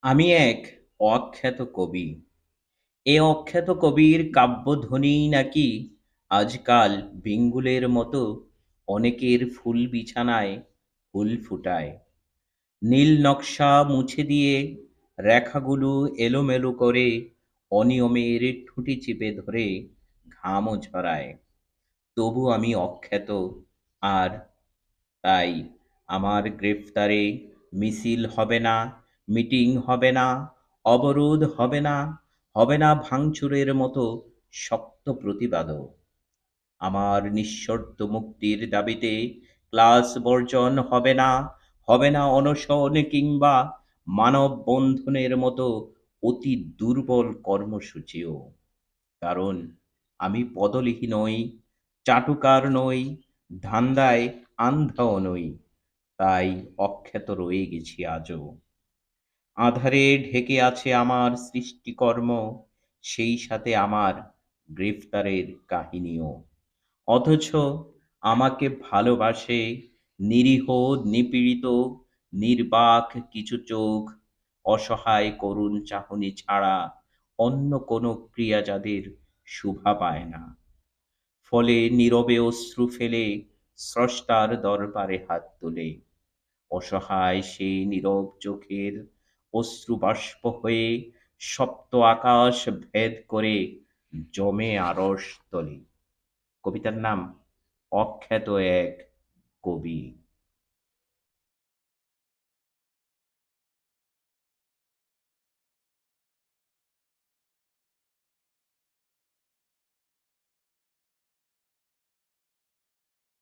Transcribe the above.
আমি এক অখ্যাত কবি। এ অখ্যাত কবির কাব্যধ্বনিই নাকি আজকাল ভিঙ্গুলের মতো অনেকের ফুল বিছানায় ফুল ফুটায়। নীল নকশা মুছে দিয়ে রেখাগুলো এলোমেলো করে অনিয়মের ঠুঁটি চিপে ধরে ঘামও ঝরায়। তবু আমি অখ্যাত, আর তাই আমার গ্রেফতারে মিছিল হবে না, মিটিং হবে না, অবরোধ হবে না, হবে না ভাঙচুরের মতো শক্ত প্রতিবাদও। আমার নিঃশর্ত মুক্তির দাবিতে ক্লাস বর্জন হবে না, হবে না অনশন কিংবা মানববন্ধনের মতো অতি দুর্বল কর্মসূচিও। কারণ আমি পদলিখি নই, চাটুকার নই, ধান্দায় আন্ধাও নই। তাই অখ্যাত রয়ে গেছি আজও। আঁধারে ঢেকে আছে আমার সৃষ্টিকর্ম, সেই সাথে আমার গ্রেফতারের কাহিনীও। অথচ আমাকে ভালোবাসে নিরীহ, নিপীড়িত, নির্বাক কিছু চোখ, অসহায় করুণ চাহনি ছাড়া অন্য কোনো ক্রিয়া যাদের শোভা পায় না। ফলে নীরবে অশ্রু ফেলে স্রষ্টার দরবারে হাত তোলে। অসহায় সেই নীরব চোখের অশ্রু বাষ্প হয়ে সপ্ত আকাশ ভেদ করে জমে আরশ তোলে। কবিতার নাম অখ্যাত এক কবি।